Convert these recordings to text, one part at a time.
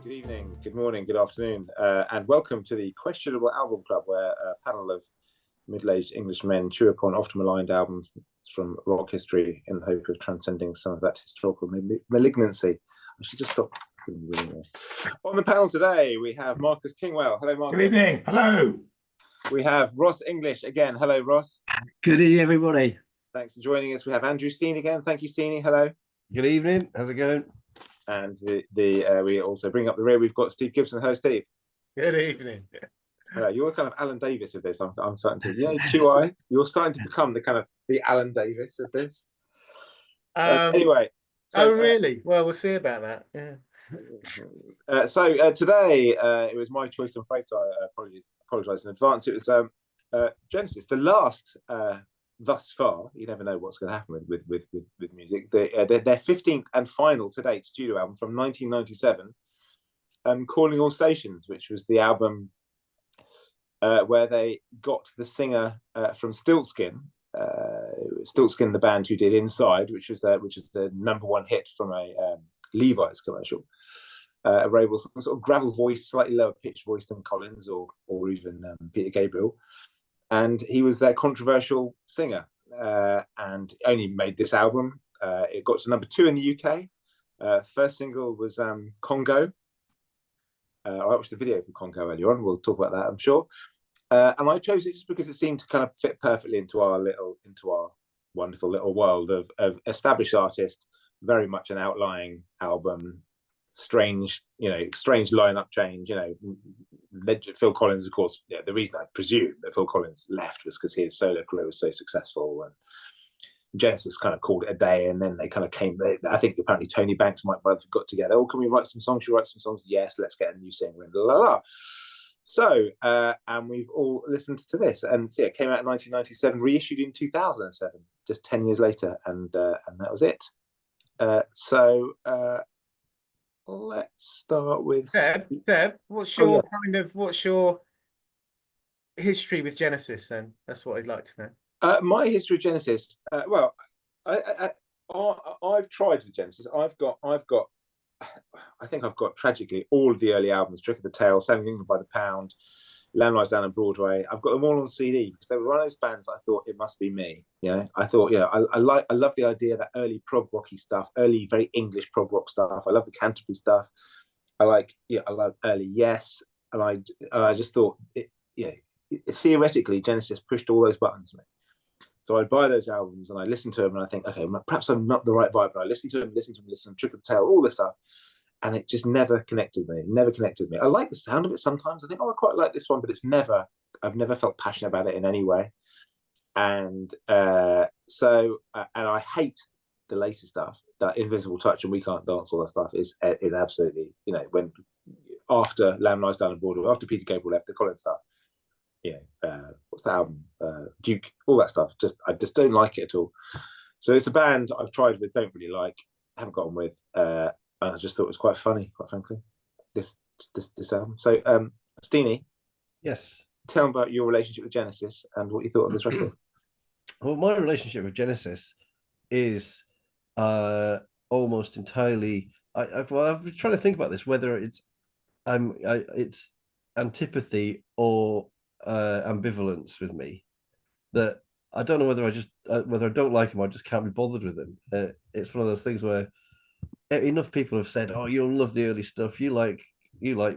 good evening, good morning, good afternoon, and welcome to the Questionable Album Club, where a panel of middle-aged English men chew upon often maligned albums from rock history in the hope of transcending some of that historical malignancy. I should just stop. On the panel today, we have Marcus Kingwell. Hello, Marcus. Good evening. Hello. We have Ross English again. Hello, Ross. Good evening, everybody. Thanks for joining us. We have Andrew Steen again. Thank you, Steenie. Hello. Good evening. How's it going? And we also bring up the rear. We've got Steve Gibson. Hello, Steve. Good evening. Hello. You're kind of Alan Davis of this. I'm starting to, QI. You're starting to become the Alan Davis of this. Anyway. So, really? Well, we'll see about that. Yeah. Today it was my choice, I'm afraid, so I apologise in advance. It was Genesis, the last thus far. You never know what's going to happen with music. Their 15th and final to date studio album from 1997, Calling All Stations, which was the album where they got the singer from Stiltskin. Stiltskin, the band who did Inside, which is the #1 hit from a Levi's commercial. A Rabel, some sort of gravel voice, slightly lower pitched voice than Collins or even Peter Gabriel, and he was their controversial singer, and only made this album. It got to #2 in the UK. First single was Congo. I watched the video for Congo earlier on. We'll talk about that, I'm sure. And I chose it just because it seemed to kind of fit perfectly into our wonderful little world of established artist, very much an outlying album, strange lineup change. Phil Collins, of course. Yeah, the reason I presume that Phil Collins left was because his solo career was so successful, and Genesis kind of called it a day, and then they kind of came. I think apparently Tony Banks and Mike Rutherford got together. Oh, can we write some songs? You write some songs? Yes, let's get a new singer. And la la la. So, and we've all listened to this, and so, yeah, it came out in 1997, reissued in 2007, just 10 years later, and that was it. Let's start with Deb. What's your history with Genesis? Then that's what I'd like to know. My history of Genesis. Well, I've tried with Genesis. I think I've got tragically all of the early albums: Trick of the Tail, Selling England by the Pound, Lamb Lies Down on Broadway. I've got them all on CD because they were one of those bands I thought it must be me. I thought, I love the idea of that early prog rocky stuff, early very English prog rock stuff. I love the Canterbury stuff. I love early Yes, and I just thought theoretically Genesis pushed all those buttons for me. So I'd buy those albums and I listen to them and I think, okay, perhaps I'm not the right vibe, but I listen to them, Trick of the Tail, all this stuff. And it just never connected me. I like the sound of it sometimes. I think, I quite like this one, but I've never felt passionate about it in any way. And and I hate the later stuff, that Invisible Touch and We Can't Dance, all that stuff is absolutely, when after Lamb Lies Down on Broadway, after Peter Gabriel left, the Collins stuff, what's that album? Duke, all that stuff. I just don't like it at all. So it's a band I've tried with, don't really like, haven't got on with, and I just thought it was quite funny, quite frankly, this album. So, Steenie, yes, tell me about your relationship with Genesis and what you thought of this record. Well, my relationship with Genesis is almost entirely. I've been trying to think about this, whether it's antipathy or ambivalence with me. That I don't know whether I don't like him, I just can't be bothered with him. It's one of those things where enough people have said, "Oh, you'll love the early stuff. You like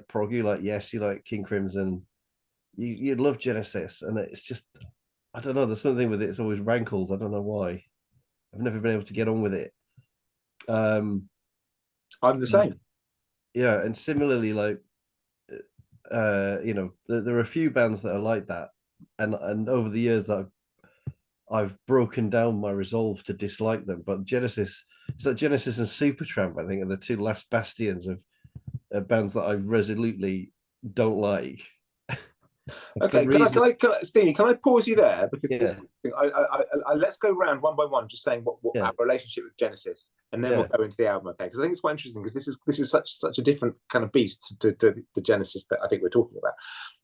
prog. You like Yes. You like King Crimson. You love Genesis." And it's just, I don't know. There's something with it. It's always rankled. I don't know why. I've never been able to get on with it. I'm the same. Yeah, and similarly, there are a few bands that are like that, and over the years that I've broken down my resolve to dislike them. But Genesis and Supertramp, I think, are the two last bastions of bands that I resolutely don't like. Okay, Steenie, can I pause you there, because let's go around one by one, just saying what our relationship with Genesis, and then we'll go into the album, okay? Because I think it's quite interesting, because this is such a different kind of beast to the Genesis that I think we're talking about.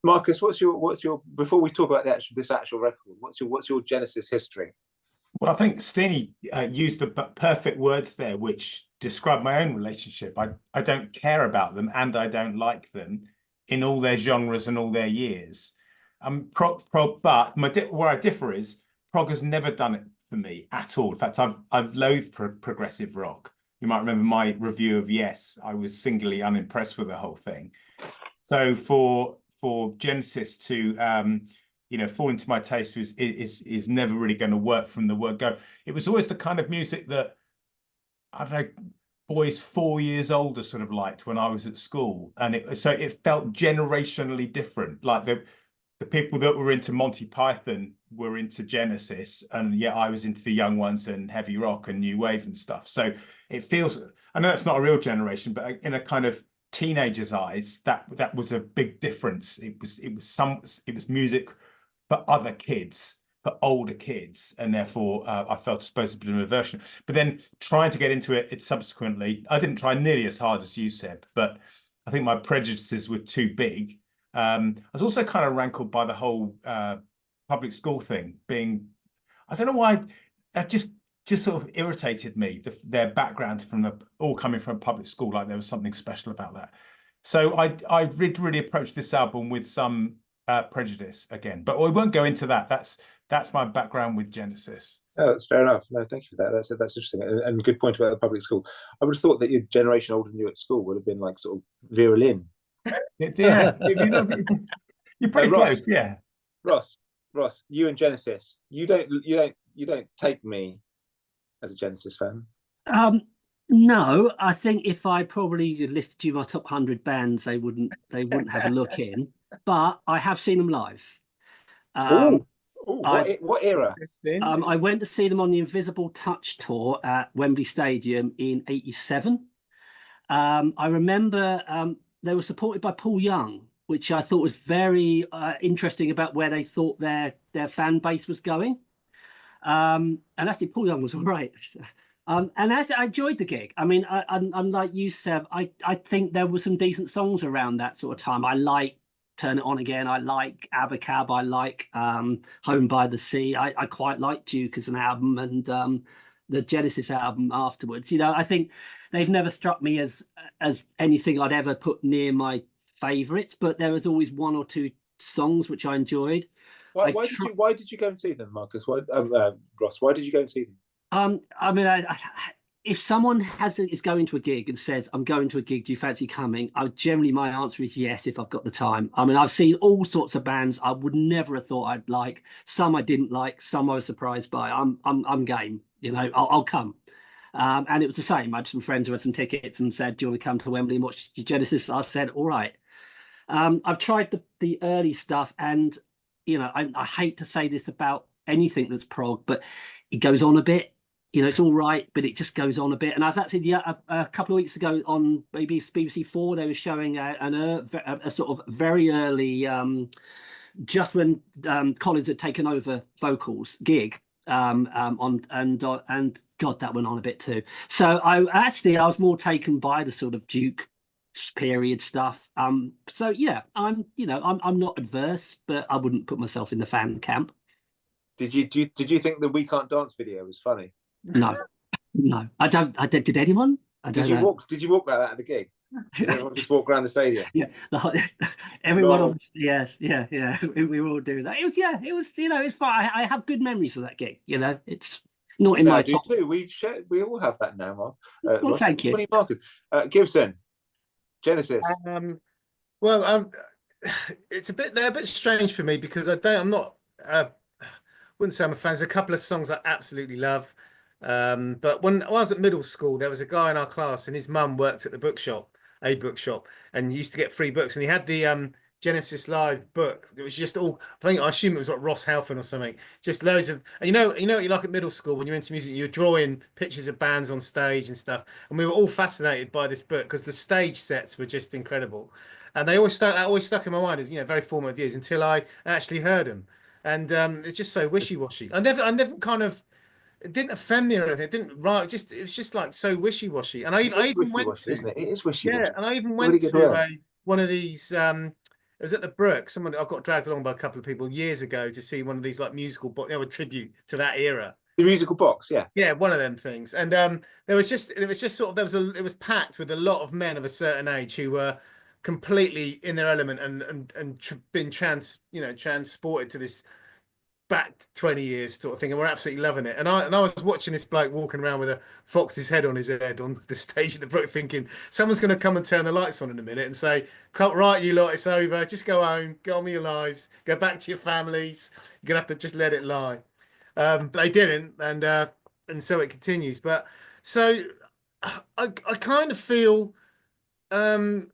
Marcus, what's your before we talk about this actual record, what's your Genesis history? Well, I think Steenie used the perfect words there, which describe my own relationship. I don't care about them and I don't like them in all their genres and all their years. But where I differ is prog has never done it for me at all. In fact, I've loathed progressive rock. You might remember my review of Yes. I was singularly unimpressed with the whole thing. So for Genesis to fall into my taste is never really going to work from the word go. It was always the kind of music that, I don't know, boys 4 years older sort of liked when I was at school, and so it felt generationally different. Like the people that were into Monty Python were into Genesis, and yet I was into the young ones and heavy rock and new wave and stuff. So it feels, I know that's not a real generation, but in a kind of teenager's eyes, that was a big difference. It was music for other kids, for older kids, and therefore I felt supposed to be an aversion. But then trying to get into it subsequently, I didn't try nearly as hard as you, Seb, but I think my prejudices were too big. I was also kind of rankled by the whole public school thing being, I don't know why, that just sort of irritated me, their background all coming from a public school, like there was something special about that. So I really approached this album with some prejudice again, but we won't go into that. That's my background with Genesis. Oh, that's fair enough. No, thank you for that. That's interesting, and good point about the public school. I would have thought that your generation older than you at school would have been like sort of Vera Lynn. Yeah, you're pretty close. Yeah, Ross, you and Genesis, you don't take me as a Genesis fan. No, I think if I probably listed you my top 100 bands, they wouldn't have a look in. But I have seen them live. What era? I went to see them on the Invisible Touch tour at Wembley Stadium in '87. I remember they were supported by Paul Young, which I thought was very interesting about where they thought their fan base was going. And actually, Paul Young was all right. And actually, I enjoyed the gig. I mean, unlike you, Seb, I think there were some decent songs around that sort of time. I like Turn It On Again. I like Abacab. I like Home by the Sea. I quite like Duke as an album, and the Genesis album afterwards. You know, I think they've never struck me as anything I'd ever put near my favourites, but there was always one or two songs which I enjoyed. Why did you go and see them, Marcus? Ross, why did you go and see them? I mean, if someone is going to a gig and says, "I'm going to a gig, do you fancy coming?" My answer is yes, if I've got the time. I mean, I've seen all sorts of bands I would never have thought I'd like. Some I didn't like, some I was surprised by. I'm game. You know, I'll come. And it was the same. I had some friends who had some tickets and said, "Do you want to come to Wembley and watch Genesis?" I said, "All right." I've tried the early stuff, and you know, I hate to say this about anything that's prog, but it goes on a bit. You know, it's all right, but it just goes on a bit. And I was actually a couple of weeks ago on BBC 4, they were showing a sort of very early, just when Collins had taken over vocals gig, and God, that went on a bit too. So I was more taken by the sort of Duke period stuff. So yeah, I'm not adverse, but I wouldn't put myself in the fan camp. Did you think the We Can't Dance video was funny? No, I don't. Did anyone? Did you walk like that at the gig? Did everyone just walk around the stadium? Yeah, everyone. No. Yes, yeah. We all do that. It was. You know, it's fine. I have good memories of that gig. You know, it's not in my top. Too. We all have that now, Mark. Well, thank you, Marcus. Gibson, Genesis. It's they're a bit strange for me because I'm not. Wouldn't say I'm a fan. There's a couple of songs I absolutely love. But when I was at middle school, there was a guy in our class and his mum worked at a bookshop, and he used to get free books. And he had the Genesis Live book. It was just all, I assume it was like Ross Halfon or something. Just loads of, and you know what you like at middle school when you're into music, you're drawing pictures of bands on stage and stuff. And we were all fascinated by this book because the stage sets were just incredible. And that always stuck in my mind as, very formative years until I actually heard them. And it's just so wishy-washy. I never kind of, it didn't offend me or anything. It didn't it was just like so wishy-washy. And I even went to, isn't it? It is wishy-washy. Yeah, and I even went to one of these. It was at the Brook. I got dragged along by a couple of people years ago to see one of these like musical, a tribute to that era. The musical box, yeah. Yeah, one of them things. And it was just sort of it was packed with a lot of men of a certain age who were completely in their element and been transported to this back 20 years sort of thing, and we're absolutely loving it. And I was watching this bloke walking around with a fox's head on his head on the stage at the Brook, thinking someone's going to come and turn the lights on in a minute and say, "Right, you lot, it's over. Just go home, go on with your lives, go back to your families. You're gonna have to just let it lie." But they didn't, and so it continues. But so I kind of feel, and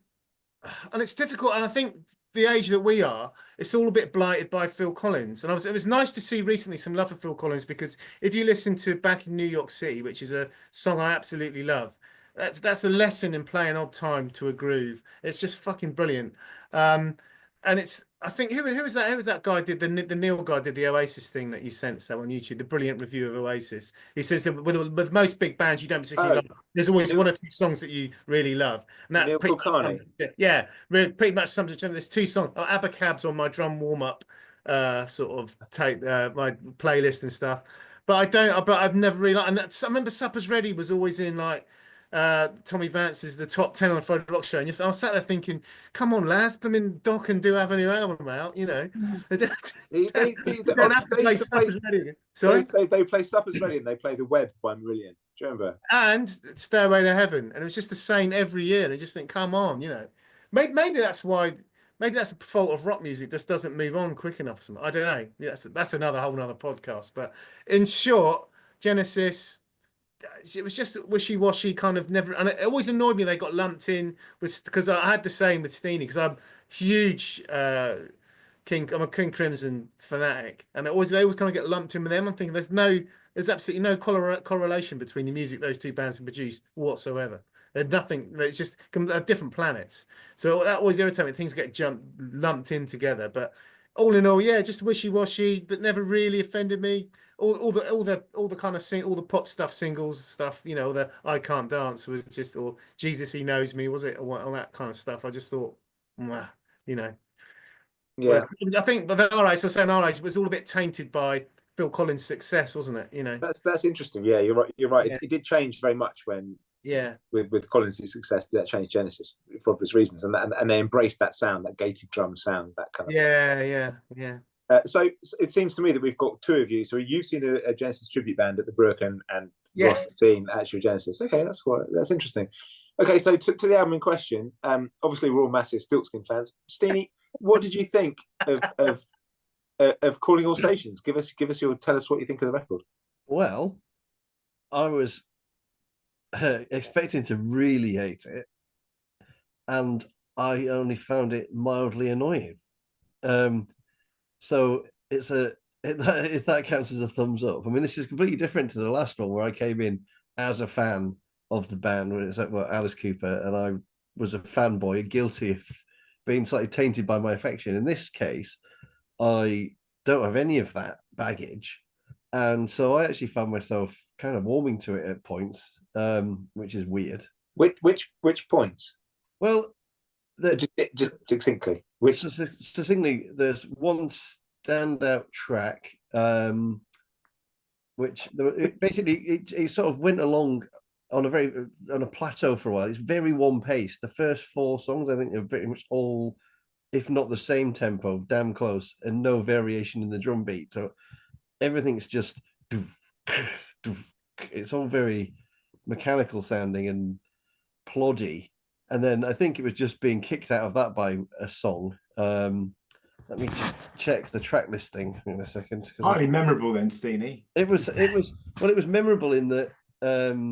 it's difficult, and I think the age that we are, it's all a bit blighted by Phil Collins. And it was nice to see recently some love for Phil Collins, because if you listen to Back in New York City, which is a song I absolutely love, that's a lesson in playing odd time to a groove. It's just fucking brilliant. And it's, I think, who was that guy did the Neil guy did the Oasis thing that you sent so on YouTube, the brilliant review of Oasis. He says that with most big bands you don't particularly love, there's always one or two songs that you really love, and that's Neil Kulkarni. Yeah, pretty much something. There's two songs. Abacab's on my drum warm up, sort of take my playlist and stuff. But I don't. But I've never really. And I remember Supper's Ready was always in like Tommy Vance's the top 10 on the Friday Rock Show, and I was sat there thinking, "Come on, lads, come in, Doc, and do have a new album out." You know, They don't have to play Supper's Ready again. Sorry, they play Supper's Ready and they play The Web by Marillion. Do you remember? And Stairway to Heaven, and it was just the same every year. And I just think, come on, you know, maybe that's why. Maybe that's a fault of rock music. Just doesn't move on quick enough. Or something. I don't know. Yeah, that's another whole nother podcast. But in short, Genesis, it was just wishy-washy, kind of never. And it always annoyed me they got lumped in with, because I had the same with Steenie, because I'm huge I'm a King Crimson fanatic, and they always kind of get lumped in with them. I'm thinking there's absolutely no correlation between the music those two bands have produced whatsoever. There's nothing. It's just different planets. So that always irritates me. Things get lumped in together. But all in all, yeah, just wishy-washy, but never really offended me. All the kind of all the pop stuff, singles stuff. You know, the I Can't Dance was just, or Jesus He Knows Me, was it, or all that kind of stuff. I just thought, you know. Yeah, I think, but the RA, so saying RA was all a bit tainted by Phil Collins' success, wasn't it? You know. that's interesting. Yeah, you're right. You're right. Yeah. It did change very much when. Yeah, with Collins' success, that changed Genesis for obvious reasons, and they embraced that sound, that gated drum sound, that kind of. Yeah. So it seems to me that we've got two of you. So you've seen a Genesis tribute band at the Brook, and Ross has seen actual Genesis. Okay, that's interesting. Okay, so to the album in question, obviously we're all massive Stiltskin fans. Steenie, what did you think of Calling All Stations? Tell us what you think of the record. Well, I was expecting to really hate it, and I only found it mildly annoying. So if that counts as a thumbs up. I mean, this is completely different to the last one where I came in as a fan of the band when it's like Alice Cooper, and I was a fanboy, guilty of being slightly tainted by my affection. In this case, I don't have any of that baggage, and so I actually found myself kind of warming to it at points. Which is weird. Which points? Well, just succinctly. Succinctly, there's one standout track, which it sort of went along on a plateau for a while. It's very one pace. The first four songs, I think, are very much all, if not the same tempo, damn close, and no variation in the drum beat. So everything's just it's all very mechanical sounding and ploddy, and then I think it was just being kicked out of that by a song. Let me check the track listing in a second. Highly memorable then, Steenie. It was memorable in that.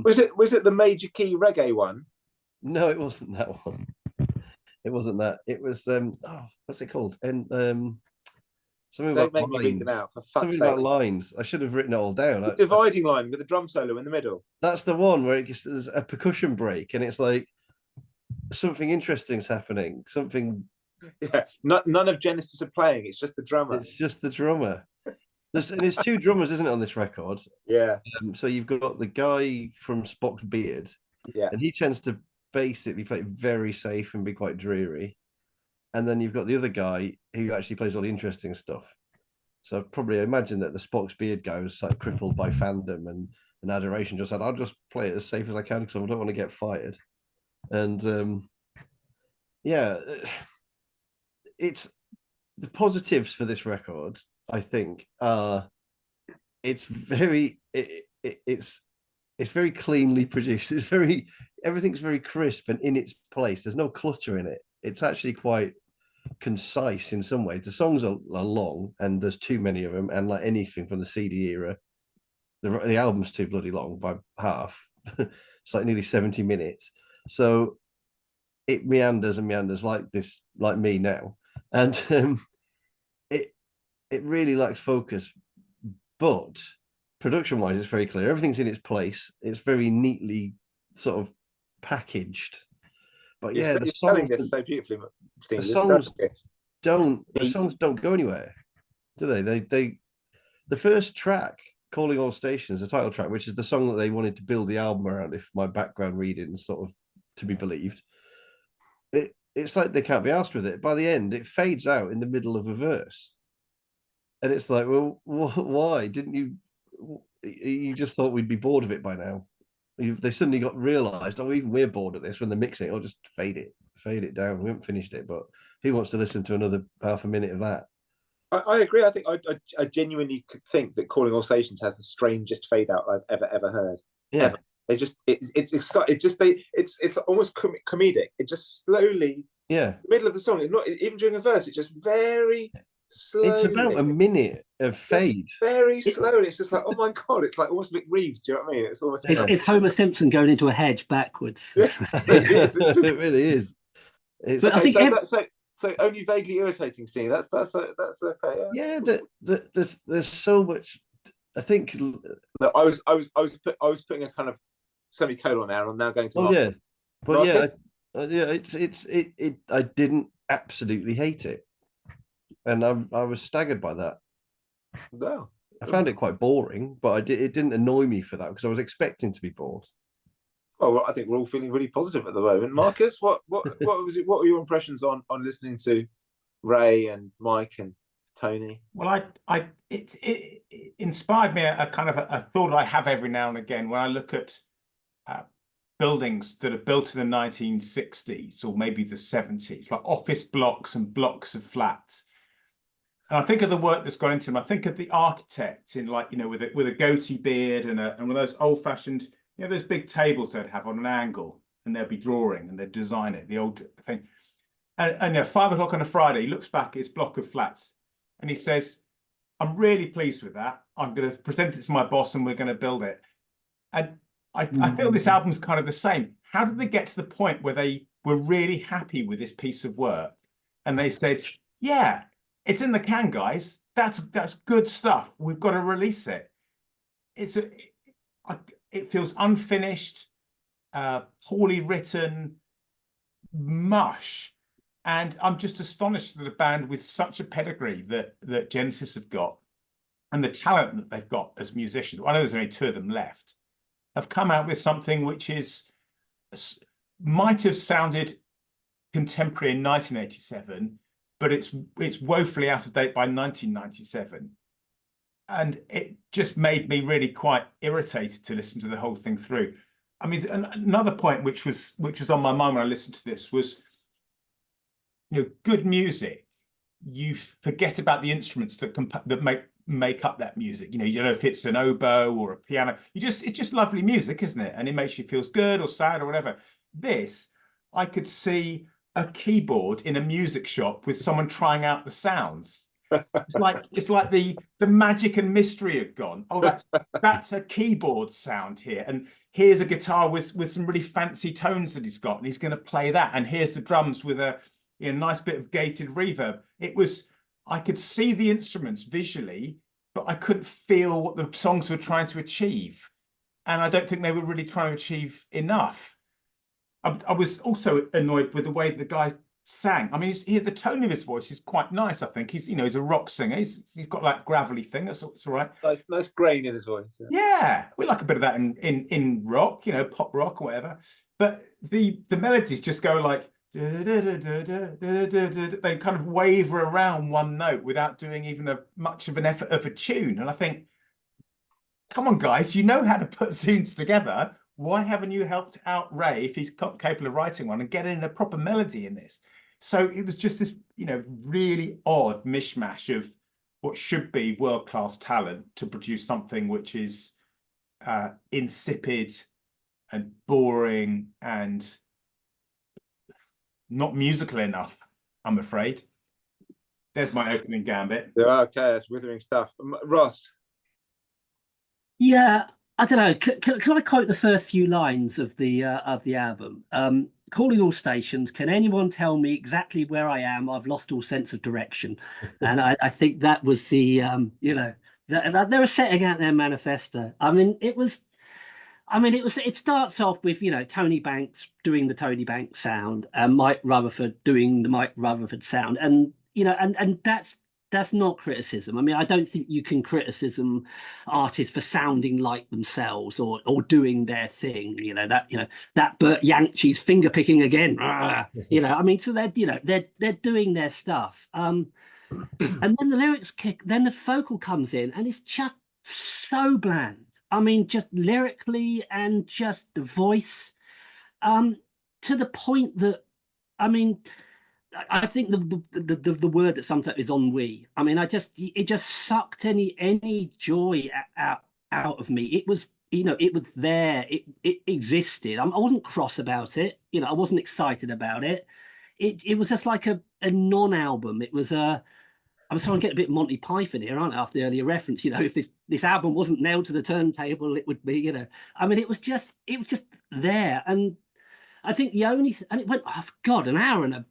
Was it the major key reggae one? No, it wasn't that one. It wasn't that. It was what's it called? And something Don't about make lines. me read them out, for fuck's Something sake. about lines. I should have written it all down. The dividing line with the drum solo in the middle. That's the one where there's a percussion break, and it's like something interesting's happening. Something. Yeah, none of Genesis are playing. It's just the drummer. It's just the drummer. And it's two drummers, isn't it, on this record? Yeah. So you've got the guy from Spock's Beard. Yeah. And he tends to basically play very safe and be quite dreary. And then you've got the other guy who actually plays all the interesting stuff. So probably imagine that the Spock's beard guy was like crippled by fandom and adoration. Just said, "I'll just play it as safe as I can because I don't want to get fired." And yeah, it's the positives for this record. I think it's very it's very cleanly produced. It's everything's very crisp and in its place. There's no clutter in it. It's actually quite concise in some ways. The songs are long and there's too many of them, and like anything from the CD era, the album's too bloody long by half. It's like nearly 70 minutes, so it meanders and meanders like this, like me now, and it really lacks focus, but production wise it's very clear. Everything's in its place. It's very neatly sort of packaged. But yeah, you're telling this so beautifully, Steve. The songs don't go anywhere, do they? The first track, Calling All Stations, the title track, which is the song that they wanted to build the album around, if my background reading is sort of to be believed, it's like they can't be asked with it. By the end, it fades out in the middle of a verse, and it's like, well, why didn't you just thought we'd be bored of it by now? They suddenly realized, oh, even we're bored of this when they're mixing it. I'll just fade it down. We haven't finished it, but who wants to listen to another half a minute of that? I agree. I think I genuinely think that Calling All Stations has the strangest fade out I've ever heard. Yeah, ever. It's almost comedic. It just slowly, yeah, middle of the song, not even during a verse, it just very slowly. It's about a minute of fade, very slowly. It's just like, oh my god, it's like almost Vic Reeves. Do you know what I mean? It's almost it's Homer Simpson going into a hedge backwards. Yeah, it is. It really is. But I think so only vaguely irritating, Steve. That's okay. Yeah, there's so much. I think. No, I was putting a kind of semicolon there, and I'm now going to. Oh yeah, but Marcus? I didn't absolutely hate it, and I was staggered by that. No, I found it quite boring, but it didn't annoy me for that because I was expecting to be bored. Well, I think we're all feeling really positive at the moment. Marcus, what was it? What were your impressions on listening to Ray and Mike and Tony? Well, it inspired me a kind of a thought I have every now and again when I look at buildings that are built in the 1960s or maybe the 70s, like office blocks and blocks of flats. And I think of the work that's gone into them. I think of the architect in, like, with a goatee beard and one of those old-fashioned, those big tables they'd have on an angle, and they'll be drawing and they'd design it, the old thing. And 5 o'clock on a Friday, he looks back at his block of flats and he says, I'm really pleased with that. I'm going to present it to my boss and we're going to build it. And I feel this album's kind of the same. How did they get to the point where they were really happy with this piece of work? And they said, yeah, it's in the can, guys. That's good stuff. We've got to release it. It feels unfinished, poorly written, mush. And I'm just astonished that a band with such a pedigree that Genesis have got, and the talent that they've got as musicians, I know there's only 2 of them left, have come out with something which might have sounded contemporary in 1987, but it's woefully out of date by 1997. And it just made me really quite irritated to listen to the whole thing through. I mean, another point which was on my mind when I listened to this was, good music. You forget about the instruments that make up that music. You know if it's an oboe or a piano. It's just lovely music, isn't it? And it makes you feel good or sad or whatever. This, I could see a keyboard in a music shop with someone trying out the sounds. It's like the magic and mystery had gone. Oh, that's a keyboard sound here, and here's a guitar with some really fancy tones that he's got, and he's going to play that. And here's the drums with a nice bit of gated reverb. I could see the instruments visually, but I couldn't feel what the songs were trying to achieve, and I don't think they were really trying to achieve enough. I was also annoyed with the way the guy sang. I mean, the tone of his voice is quite nice. I think he's a rock singer. He's got that gravelly thing. It's all right. Nice grain in his voice. Yeah, we like a bit of that in rock, pop rock or whatever. But the melodies just go like They kind of waver around one note without doing even much of an effort of a tune. And I think, come on, guys, you know how to put tunes together. Why haven't you helped out Ray, if he's capable of writing one, and getting a proper melody in this? So it was just this, really odd mishmash of what should be world-class talent to produce something which is insipid and boring and not musical enough, I'm afraid. There's my opening gambit. Okay, that's withering stuff. Ross. Yeah, I don't know. Can I quote the first few lines of the album? Calling all stations, can anyone tell me exactly where I am? I've lost all sense of direction. And I think that was the they were setting out their manifesto. It starts off with, Tony Banks doing the Tony Banks sound and Mike Rutherford doing the Mike Rutherford sound. And, and that's not criticism. I don't think you can criticize artists for sounding like themselves or doing their thing, that Bert Yankchee's finger picking again, so they're doing their stuff. And then the lyrics kick, then the vocal comes in and it's just so bland. Just lyrically and just the voice, to the point that, I think the word that sums up is ennui. It just sucked any joy out of me. It was, it was there. It existed. I wasn't cross about it. I wasn't excited about it. It was just like a non-album. It was I'm starting to get a bit Monty Python here, aren't I? After the earlier reference, if this album wasn't nailed to the turntable, it would be, it was just there. And I think and it went, oh God, an hour and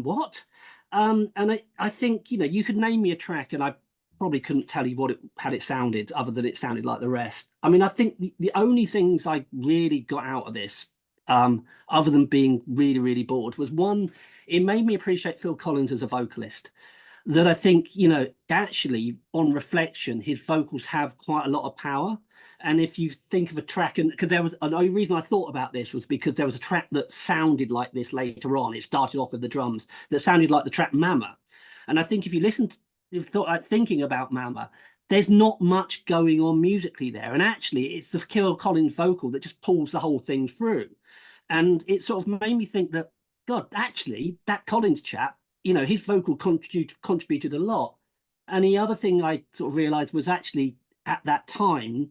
what? And I think, you could name me a track and I probably couldn't tell you how it sounded, other than it sounded like the rest. I think the only things I really got out of this, other than being really, really bored, was one, it made me appreciate Phil Collins as a vocalist. That I think, actually on reflection, his vocals have quite a lot of power. And if you think of a track, and because the only reason I thought about this was because there was a track that sounded like this later on. It started off with the drums that sounded like the track Mama. And I think if you thinking about Mama, there's not much going on musically there. And actually, it's the Phil Collins vocal that just pulls the whole thing through. And it sort of made me think that, God, actually, that Collins chap, his vocal contributed a lot. And the other thing I sort of realized was actually at that time,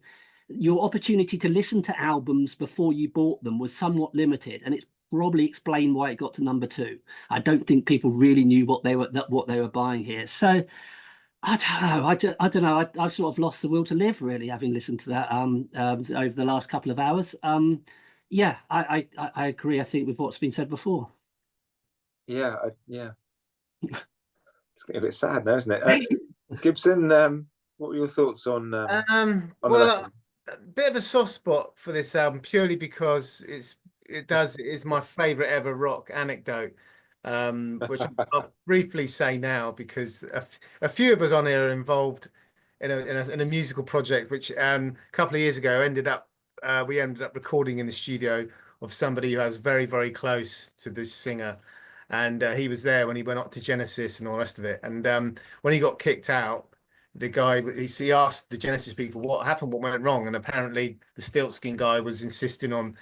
your opportunity to listen to albums before you bought them was somewhat limited. And it's probably explained why it got to number 2. I don't think people really knew what they were buying here. So I don't know. I've sort of lost the will to live, really, having listened to that over the last couple of hours. Yeah, I agree, I think, with what's been said before. Yeah. It's getting a bit sad now, isn't it? Gibson, what were your thoughts on a bit of a soft spot for this album, purely because it is my favorite ever rock anecdote, which I'll briefly say now, because a few of us on here are involved in a musical project, which a couple of years ago we ended up recording in the studio of somebody who was very, very close to this singer. And he was there when he went up to Genesis and all the rest of it. And when he got kicked out, the guy, he asked the Genesis people what happened, what went wrong. And apparently the Stiltskin guy was insisting on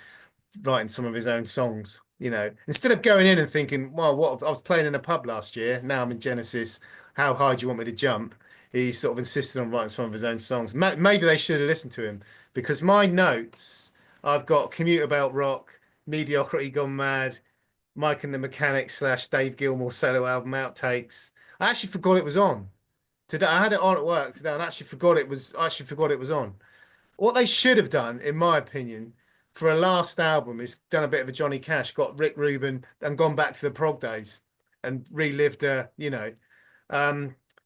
writing some of his own songs, instead of going in and thinking, well, I was playing in a pub last year, now I'm in Genesis, how high do you want me to jump? He sort of insisted on writing some of his own songs. Maybe they should have listened to him, because my notes, I've got Commuter Belt Rock, Mediocrity Gone Mad, Mike and the Mechanics / Dave Gilmour solo album outtakes. I actually forgot it was on today. I had it on at work today and actually forgot it was on. What they should have done, in my opinion, for a last album is done a bit of a Johnny Cash, got Rick Rubin and gone back to the prog days and relived but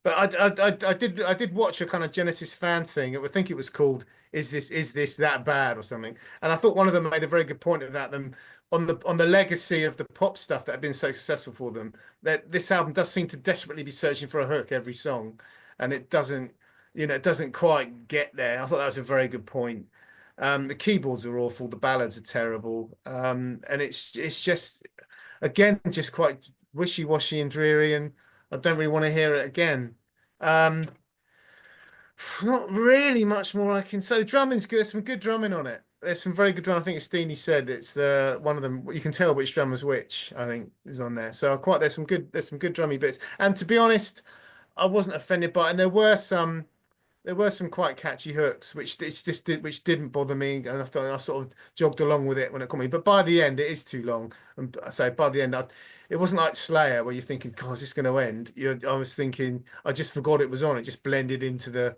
I did watch a kind of Genesis fan thing. I think it was called "Is This That Bad" or something. And I thought one of them made a very good point about them on the legacy of the pop stuff that had been so successful for them. That this album does seem to desperately be searching for a hook every song, and it doesn't quite get there. I thought that was a very good point. The keyboards are awful. The ballads are terrible. And it's just, again, just quite wishy-washy and dreary, and I don't really want to hear it again. Not really much more I can say. The drumming's good. There's some good drumming on it. There's some very good drumming. I think as Steenie said, it's the one of them. You can tell which drummer's which, I think, is on there. So there's some good drummy bits. And to be honest, I wasn't offended by it. And there were some quite catchy hooks, which didn't bother me, and I thought I sort of jogged along with it when it caught me. But by the end, it is too long. And I say by the end, it wasn't like Slayer where you're thinking, "God, is this going to end?" I was thinking, I just forgot it was on. It just blended into the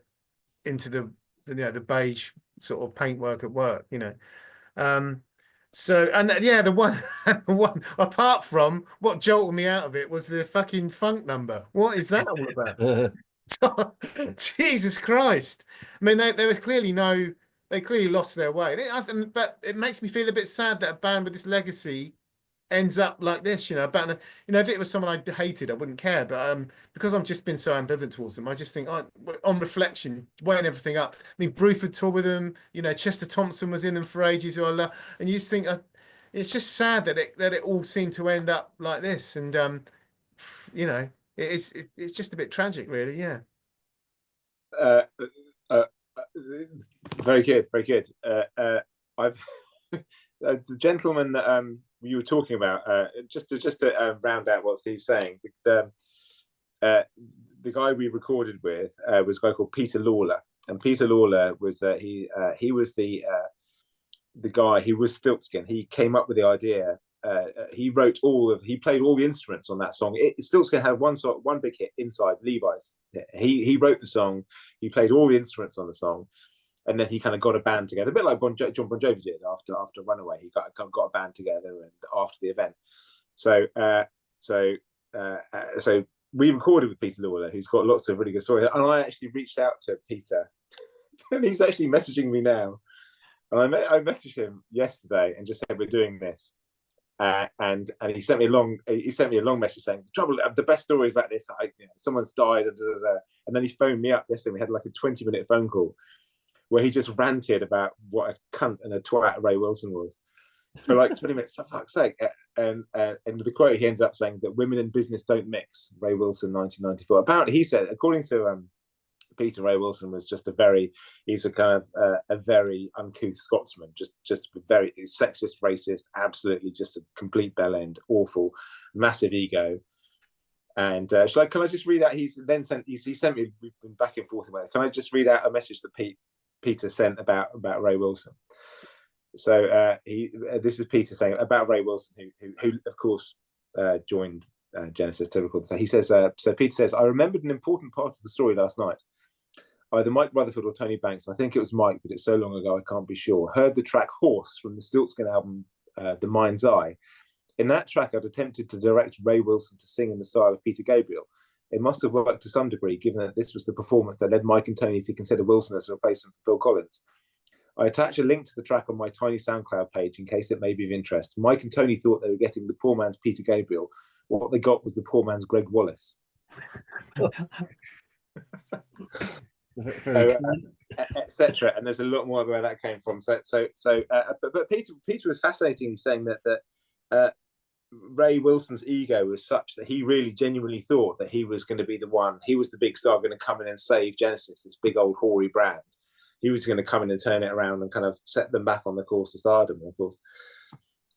the beige sort of paintwork at work, So, and yeah, the one apart from what jolted me out of it was the fucking funk number. What is that all about? Jesus Christ. I mean, there was clearly they clearly lost their way. But it makes me feel a bit sad that a band with this legacy ends up like this, if it was someone I hated, I wouldn't care. But because I've just been so ambivalent towards them, I just think, on reflection, weighing everything up. I mean, Bruford toured with them. Chester Thompson was in them for ages, who I love. And you just think, it's just sad that it all seemed to end up like this. And it's just a bit tragic, really. Yeah. Very good, very good. I've the gentleman that you were talking about, just to round out what Steve's saying, the guy we recorded with was a guy called Peter Lawler, and Peter Lawler was he was the guy who was Stiltskin. He came up with the idea. He played all the instruments on that song. Stiltskin had one big hit, Inside Levi's. He wrote the song. He played all the instruments on the song. And then he kind of got a band together, a bit like John Bon Jovi did after Runaway. He got a band together and after the event. So we recorded with Peter Lawler, who's got lots of really good stories. And I actually reached out to Peter, and he's actually messaging me now. And I messaged him yesterday and just said, we're doing this. And he sent me a long message saying, the best story about this, someone's died, and then he phoned me up yesterday. We had like a 20-minute phone call where he just ranted about what a cunt and a twat Ray Wilson was for like 20 minutes, for fuck's sake. And the quote, he ended up saying that women in business don't mix. Ray Wilson, 1994. Apparently, he said, according to Peter, Ray Wilson was just he's a kind of a very uncouth Scotsman, just very sexist, racist, absolutely just a complete bell end, awful, massive ego. And can I just read out? He sent me. We've been back and forth about it. Can I just read out a message that Peter sent about Ray Wilson? So this is Peter saying about Ray Wilson, who of course joined Genesis to record. So he says, so Peter says, I remembered an important part of the story last night. Either Mike Rutherford or Tony Banks, I think it was Mike, but it's so long ago I can't be sure, heard the track Horse from the Stiltskin album The Mind's Eye. In that track, I'd attempted to direct Ray Wilson to sing in the style of Peter Gabriel. It must have worked to some degree, given that this was the performance that led Mike and Tony to consider Wilson as a replacement for Phil Collins. I attach a link to the track on my tiny SoundCloud page in case it may be of interest. Mike and Tony thought they were getting the poor man's Peter Gabriel. What they got was the poor man's Greg Wallace. Etc. And there's a lot more where that came from. But Peter was fascinating, saying that Ray Wilson's ego was such that he really genuinely thought that he was going to be the one. He was the big star going to come in and save Genesis, this big old hoary brand. He was going to come in and turn it around and kind of set them back on the course to stardom. And of course,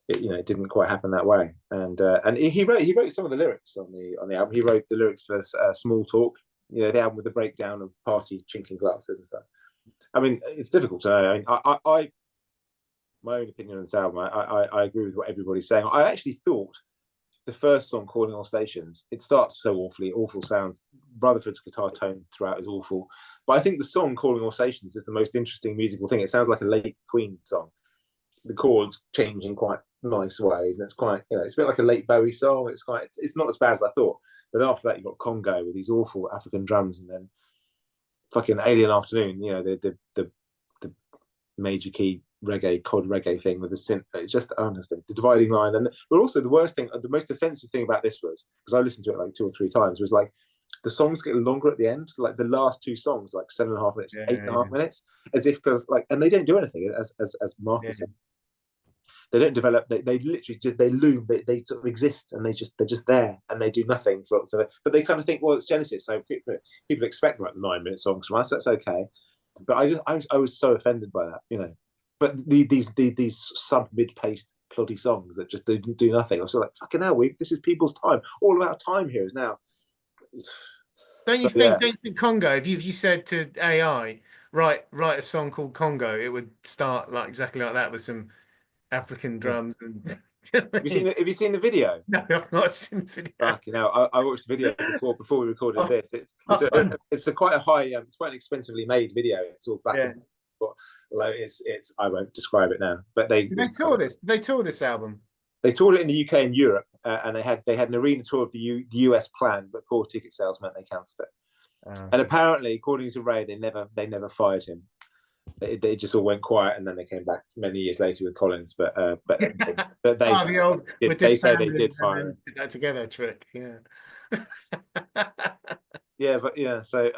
it didn't quite happen that way. And he wrote some of the lyrics on the album. He wrote the lyrics for Small Talk. The album with the breakdown of Party, chinking glasses and stuff. I mean, it's difficult to know. I mean, my own opinion on this album, I agree with what everybody's saying. I actually thought the first song, Calling All Stations, it starts so awful sounds. Rutherford's guitar tone throughout is awful. But I think the song Calling All Stations is the most interesting musical thing. It sounds like a late Queen song. The chords change in quite nice ways, and it's quite, it's a bit like a late Bowie song. It's not as bad as I thought. But after that, you've got Congo with these awful African drums, and then fucking Alien Afternoon, the major key reggae, cod reggae thing with the synth. It's just, honestly, the dividing line. But also the worst thing, the most offensive thing about this was, because I listened to it like 2 or 3 times, was like the songs get longer at the end. Like the last 2 songs, like 7.5 minutes, 8.5 minutes, as if, because and they don't do anything, as Marcus said. They don't develop. They literally just they loom. They sort of exist, and they're just there, and they do nothing but they kind of think, well, it's Genesis, so people expect like 9-minute songs from us. That's okay. But I was so offended by that, you know. But these sub mid-paced ploddy songs that just do nothing. I was like, fucking hell, this is people's time. All of our time here is now. Don't you think Congo, if you said to AI, write a song called Congo, it would start like exactly like that with some African drums and have you seen the video? No, I've not seen the video. Fucking hell, I watched the video before we recorded this. It's quite a high, it's quite an expensively made video. It's all black and white. It's I won't describe it now. But they tour this. They tour this album. They toured it in the UK and Europe, and they had an arena tour of the US planned, but poor ticket sales meant they cancelled it. And apparently, according to Ray, they never fired him. They just all went quiet, and then they came back many years later with Collins. But they say they did fire him. Put that together trick, yeah. Yeah, but yeah. So,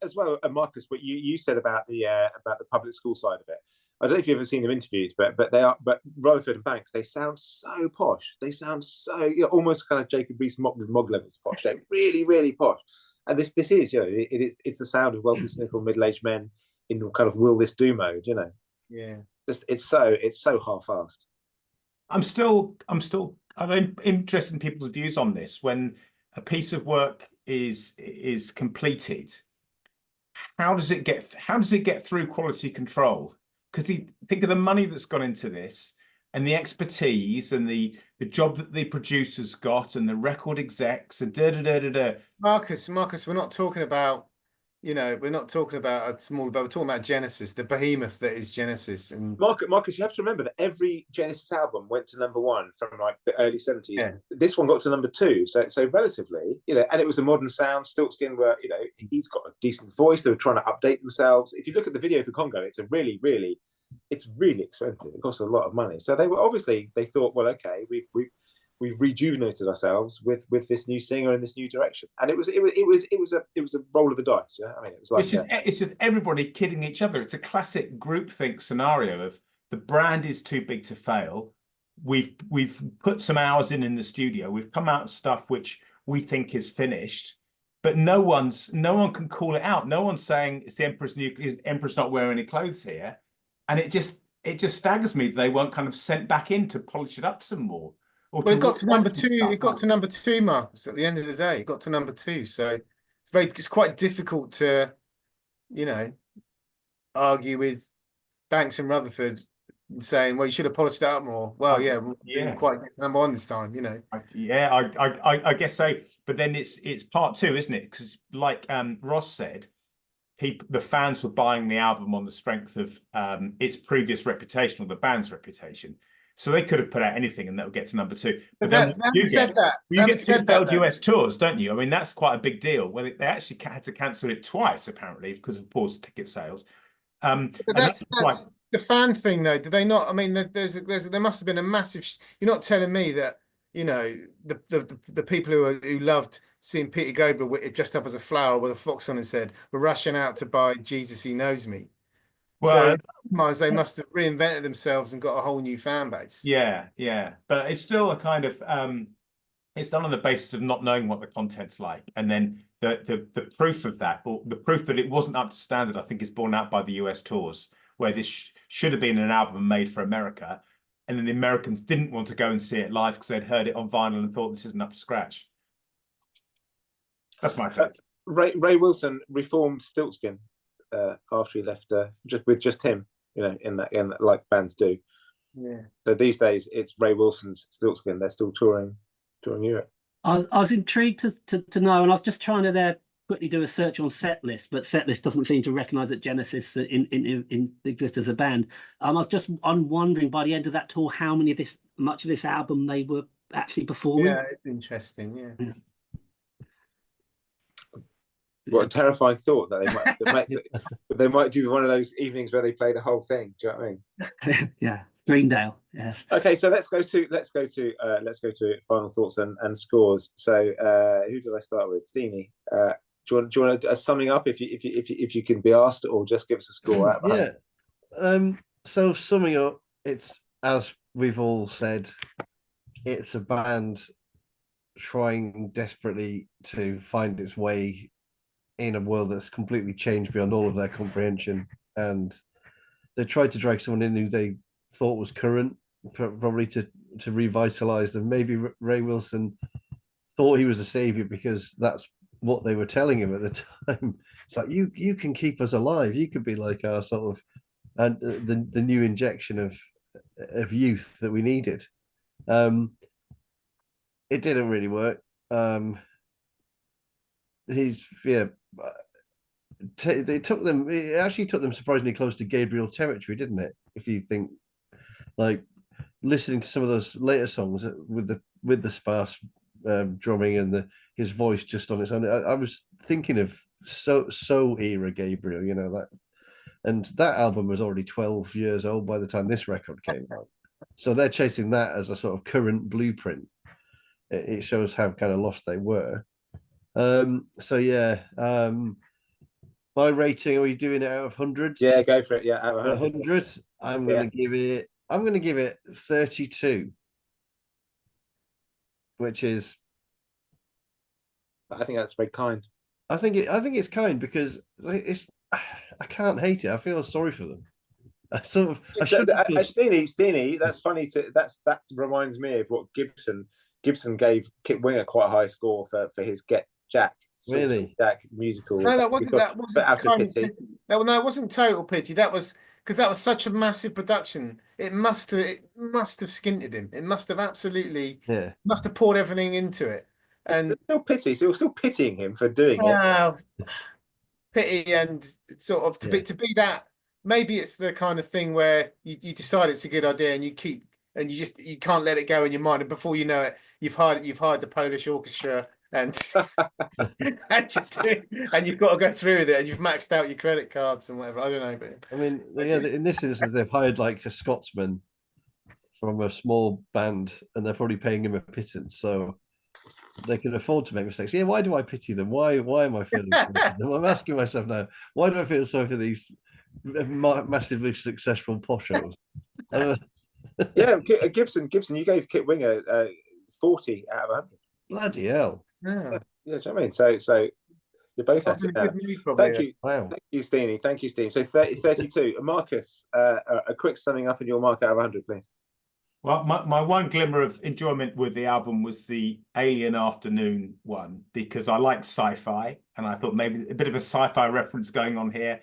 as well, Marcus, what you said about the public school side of it. I don't know if you've ever seen them interviewed, but Rutherford and Banks, they sound so posh. They sound so, you know, almost kind of Jacob Rees-Mogg with Mogg levels posh. They're really, really posh. And this is, you know, it's the sound of wealthy, cynical middle-aged men in kind of will this do mode, you know. Yeah. Just it's so half-assed. I'm interested in people's views on this. When a piece of work is completed, how does it get through quality control? Because think of the money that's gone into this, and the expertise, and the job that the producers got, and the record execs, and Marcus, we're not talking about, you know, we're not talking about a small, but we're talking about Genesis, the behemoth that is Genesis. And Marcus, you have to remember that every Genesis album went to #1 from like the early 70s. Yeah. This one got to #2, so relatively, you know, and it was a modern sound. Stiltskin were, you know, he's got a decent voice. They were trying to update themselves. If you look at the video for Congo, it's really expensive. It costs a lot of money. So they thought, well, okay, we've rejuvenated ourselves with this new singer and this new direction, and it was a roll of the dice. Yeah, I mean, it was like it's just everybody kidding each other. It's a classic groupthink scenario of the brand is too big to fail. We've put some hours in the studio. We've come out with stuff which we think is finished, but no one can call it out. No one's saying it's the Emperor's not wearing any clothes here, and it just staggers me that they weren't kind of sent back in to polish it up some more. Well, it got to #2. It got to #2, Marcus. At the end of the day, it got to #2. So it's quite difficult to, you know, argue with Banks and Rutherford saying, "Well, you should have polished it up more." Well, yeah, we didn't quite get to #1 this time, you know. I guess so. But then it's part 2, isn't it? Because like Ross said, the fans were buying the album on the strength of its previous reputation, or the band's reputation. So they could have put out anything and that would get to #2. But then you get 2 failed US tours, don't you? I mean, that's quite a big deal. Well, they actually had to cancel it twice, apparently, because of poor ticket sales. But that's the fan thing, though. Did they not? I mean, there must have been a massive. You're not telling me that, you know, the people who loved seeing Peter Gabriel dressed up as a flower with a fox on his head were rushing out to buy Jesus He Knows Me. Well, so they must have reinvented themselves and got a whole new fan base. Yeah. But it's still a kind of it's done on the basis of not knowing what the content's like, and then the proof of that, or the proof that it wasn't up to standard, I think is borne out by the US tours, where this should have been an album made for America, and then the Americans didn't want to go and see it live because they'd heard it on vinyl and thought this isn't up to scratch. That's my take. Ray Wilson reformed Stiltskin after he left, just him, you know, in that like bands do. Yeah. So these days it's Ray Wilson's Stiltskin. They're still touring Europe. I was intrigued to know, and I was just trying to quickly do a search on Setlist, but Setlist doesn't seem to recognise that Genesis exists as a band. I was wondering by the end of that tour how much of this album they were actually performing. Yeah, it's interesting. Yeah. What a terrifying thought that they might do one of those evenings where they play the whole thing. Do you know what I mean? Yeah, Greendale. Yes. Okay, so let's go to final thoughts and scores. So who did I start with? Steenie. Do you want a summing up if you can be asked, or just give us a score out? Yeah. So summing up, it's as we've all said, it's a band trying desperately to find its way in a world that's completely changed beyond all of their comprehension. And they tried to drag someone in who they thought was current, probably to revitalize them. Maybe Ray Wilson thought he was a savior because that's what they were telling him at the time. It's like, you can keep us alive. You could be like our sort of, and the new injection of youth that we needed. It didn't really work. It actually took them surprisingly close to Gabriel territory, didn't it? If you think, like, listening to some of those later songs with the sparse drumming and his voice just on its own, I was thinking of so era Gabriel, you know, that. And that album was already 12 years old by the time this record came out. So they're chasing that as a sort of current blueprint. It shows how kind of lost they were. So yeah, my rating, are we doing it out of hundreds? Yeah, go for it. Yeah, out of 100. I'm going to give it 32, which is, I think that's very kind. I think it's kind because I can't hate it. I feel sorry for them. I should. Steenie, that's funny. That reminds me of what Gibson gave Kit Winger quite a high score for his Get Jack. Really? Jack musical. No, that wasn't out of pity. No, it wasn't total pity. That was because that was such a massive production. It must have skinted him. It must have absolutely must have poured everything into it. And it's still pity. So you're still pitying him for doing it. Pity and sort of to be that. Maybe it's the kind of thing where you decide it's a good idea and you can't let it go in your mind, and before you know it, you've hired the Polish orchestra and and you've got to go through with it, and you've maxed out your credit cards and whatever. I don't know, but I mean, yeah, in this instance, they've hired like a Scotsman from a small band, and they're probably paying him a pittance, so they can afford to make mistakes. Yeah, why do I pity them? Why am I feeling sorry for them? I'm asking myself now, why do I feel sorry for these massively successful poshos? Yeah, Gibson, you gave Kit Winger 40 out of 100. Bloody hell! yeah, that's what I mean. So you're both at it now. Thank you, wow. Thank you, Steenie. Thank you, Steenie. So 32. Marcus, a quick summing up in your mark out of 100, please. Well, my one glimmer of enjoyment with the album was the Alien Afternoon one, because I liked sci-fi and I thought maybe a bit of a sci-fi reference going on here.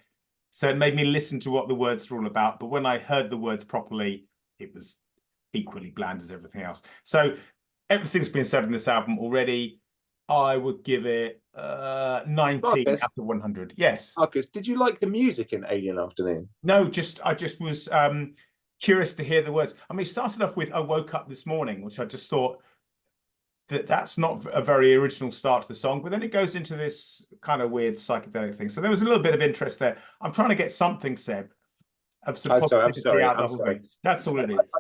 So it made me listen to what the words were all about. But when I heard the words properly, it was equally bland as everything else. So everything's been said in this album already. I would give it 19 Marcus, out of 100. Yes. Marcus, did you like the music in Alien Afternoon? No, I just was curious to hear the words. I mean, it started off with "I woke up this morning," which I just thought that's not a very original start to the song, but then it goes into this kind of weird psychedelic thing. So there was a little bit of interest there. I'm trying to get something, Seb, of some positivity out of the whole thing. That's all it is.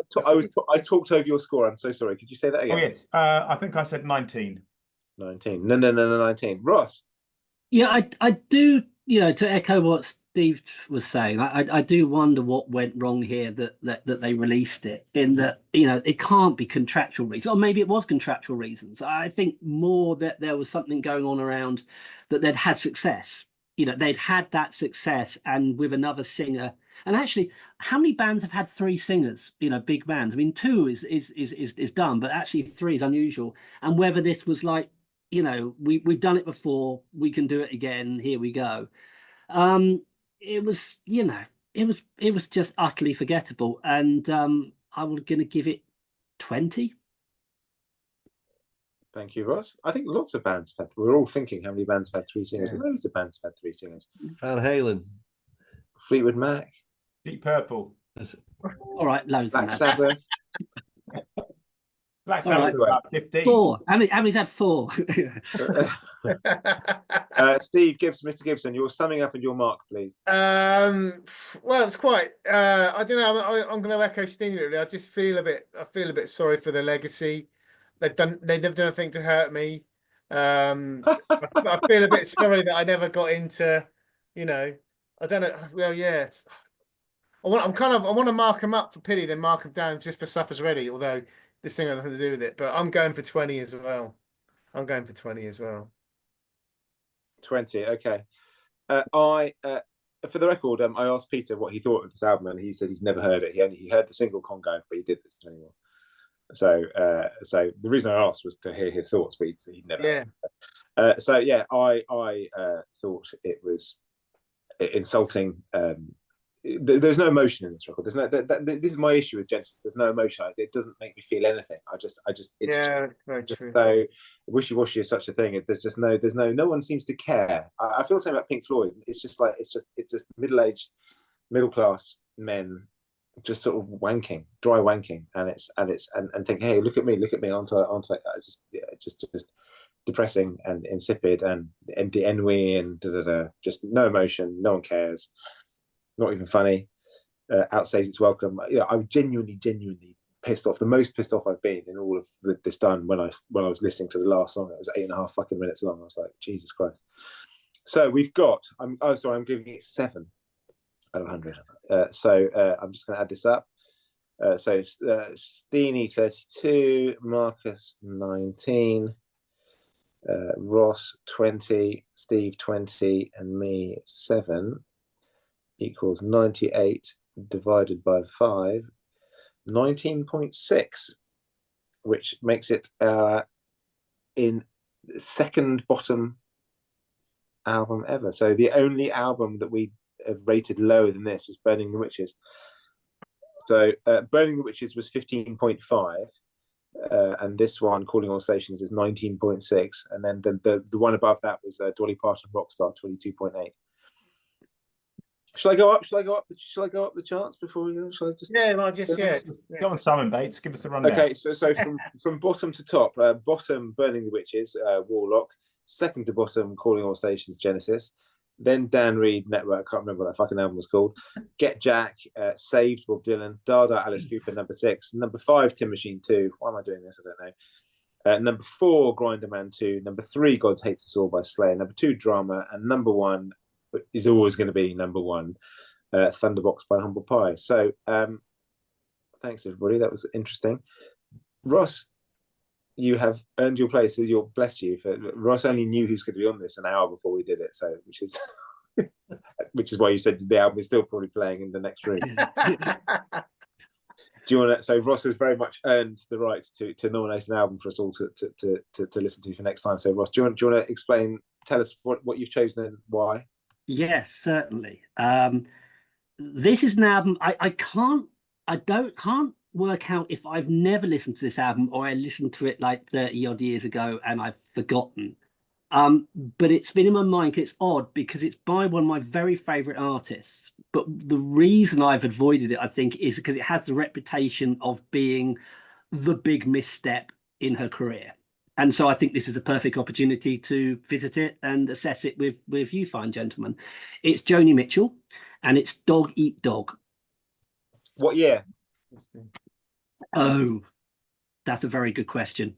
I talked over your score. I'm so sorry. Could you say that again? Oh yes, I think I said 19. 19. No, 19. Ross. Yeah, I do. You know, to echo what Steve was saying, I do wonder what went wrong here that they released it, in that, you know, it can't be contractual reasons, or maybe it was contractual reasons. I think more that there was something going on around that they'd had success. You know, they'd had that success, and with another singer. And actually, how many bands have had 3 singers? You know, big bands. I mean, 2 is done, but actually 3 is unusual. And whether this was like, you know, we've done it before, we can do it again, here we go. It was, you know, it was just utterly forgettable, and I was going to give it 20. Thank you, Ross. I think lots of bands have had, we're all thinking how many bands have had 3 singers. Yeah. Loads of bands have had 3 singers. Van Halen, Fleetwood Mac, Deep Purple, All right, loads Black of that. Sabbath. Black All right. Sabbath, about 15. 4. How many's had 4? Mr. Gibson, your summing up and your mark, please. Well, it's quite. I don't know. I'm going to echo Steenie. Really, I just feel a bit sorry for the legacy. They've never done anything to hurt me. I feel a bit sorry that I never got into. You know, I don't know. Well, yeah. I want to mark them up for pity, then mark them down just for supper's ready. Although this thing has nothing to do with it, but I'm going for 20 as well. I'm going for 20 as well. 20. Okay. For the record, I asked Peter what he thought of this album, and he said he's never heard it. He heard the single Congo, but he did this to anyone. So the reason I asked was to hear his thoughts, but he'd never. Yeah. I thought it was insulting. There's no emotion in this record. There's no. This is my issue with Genesis. There's no emotion. It doesn't make me feel anything. It's very true. So wishy-washy is such a thing. There's no one seems to care. I feel the same about Pink Floyd. It's just middle-aged, middle-class men just sort of wanking, dry wanking, and think, hey, look at me, aren't I? Just depressing and insipid and the ennui and just no emotion, no one cares, not even funny. Outsays its welcome. I'm genuinely pissed off. The most pissed off I've been in all of this done when I was listening to the last song. It was 8.5 fucking minutes long. I was like, Jesus Christ. So we've got. I'm giving it 7 out of 100. I'm just going to add this up. So Steenie 32, Marcus 19, Ross 20, Steve 20, and me 7 equals 98 divided by 5, 19.6, which makes it in second bottom album ever. So the only album that we have rated lower than this was Burning the Witches. So Burning the Witches was 15.5, and this one, Calling All Stations, is 19.6, and then the one above that was Dolly Parton Rockstar, 22.8. Shall I go up? Shall I go up the charts before we go? Shall I just? Go on, Simon Bates. Give us the rundown. Okay, so from bottom to top, bottom Burning the Witches, Warlock. Second to bottom, Calling All Stations, Genesis. Then Dan Reed, Network. I can't remember what that fucking album was called. Get Jack, Saved, Bob Dylan. Dada, Alice Cooper, number 6. Number 5, Tin Machine 2. Why am I doing this? I don't know. Number 4, Grinder Man 2. Number 3, God Hates Us All by Slayer. Number 2, Drama. And number 1 is always going to be number 1, Thunderbox by Humble Pie. So thanks, everybody. That was interesting. Ross, you have earned your place. So bless you. Ross only knew who's going to be on this an hour before we did it. So which is why you said the album is still probably playing in the next room. Do you want to? So Ross has very much earned the right to nominate an album for us all to listen to for next time. So Ross, do you want to explain? Tell us what you've chosen and why. Yes, certainly. This is an album I can't work out if I've never listened to this album or I listened to it like 30 odd years ago and I've forgotten. But it's been in my mind. It's odd because it's by one of my very favorite artists. But the reason I've avoided it, I think, is because it has the reputation of being the big misstep in her career. And so I think this is a perfect opportunity to visit it and assess it with you fine gentlemen. It's Joni Mitchell, and it's Dog Eat Dog. What year? Oh, that's a very good question.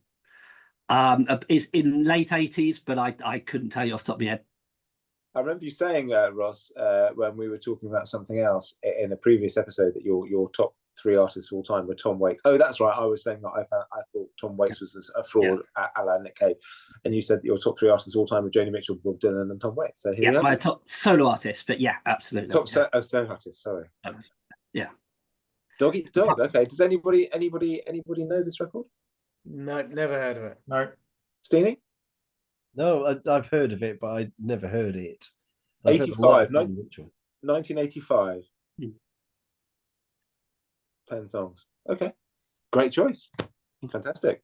It's in late 80s, but I couldn't tell you off the top of my head. I remember you saying, Ross, when we were talking about something else in a previous episode, that your top 3 artists of all time were Tom Waits. Oh, that's right. I was saying that I thought Tom Waits was a fraud, a la Nick Cave, and you said that your top 3 artists of all time were Joni Mitchell, Bob Dylan, and Tom Waits. So here we are. My top solo artist, but yeah, absolutely. Solo artist. Sorry. Yeah. Dog Eat Dog. Okay. Does anybody know this record? No, never heard of it. No. Steenie? No, I've heard of it, but I never heard it. 1985. 10 songs. Okay. Great choice. Fantastic.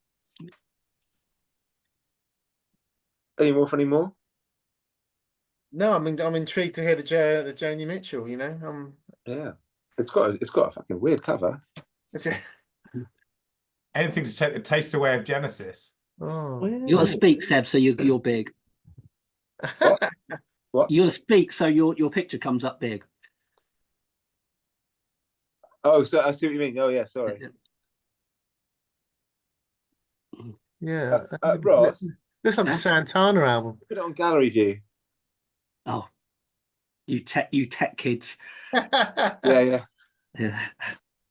Any more? No, I'm intrigued to hear the Joni Mitchell, Yeah. It's got a fucking weird cover. Is it? Anything to take the taste away of Genesis. Oh. You got to speak, Seb, so you're big. What? You got to speak so your picture comes up big. Oh, so I see what you mean. Oh, yeah, sorry. Yeah. Ross, looks like a Santana album. put it on gallery view. Oh, you tech kids. Yeah. Yeah.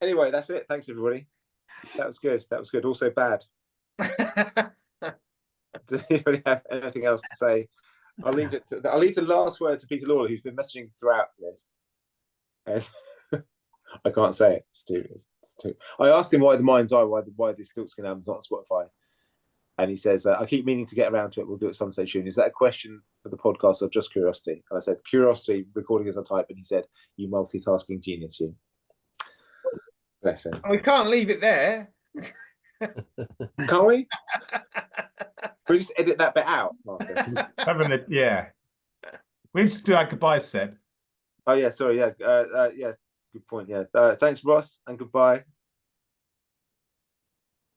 Anyway, that's it. Thanks, everybody. That was good. That was good. Also bad. Does anybody have anything else to say? I'll leave the last word to Peter Lawler, who's been messaging throughout this. And I can't say it. It's too. I asked him why the Mind's Eye, why this Stiltskin album's not on Spotify, and he says, "I keep meaning to get around to it. We'll do it some stage soon." Is that a question for the podcast or just curiosity? And I said, "Curiosity, recording as I type." And he said, "You multitasking genius, you." Bless him. We can't leave it there. Can't we? We just edit that bit out, Marcus. Yeah. We need to do our goodbye, Seb. Oh yeah, sorry, yeah, yeah. Good point. Yeah. Thanks, Ross, and goodbye.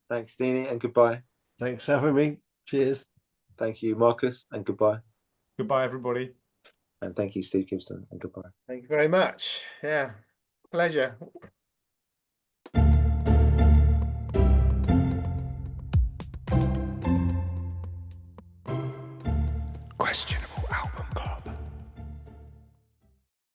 Thanks, Steenie, and goodbye. Thanks for having me. Cheers. Thank you, Marcus, and goodbye. Goodbye, everybody. And thank you, Steve Gibson, and goodbye. Thank you very much. Yeah, pleasure. Questionable album.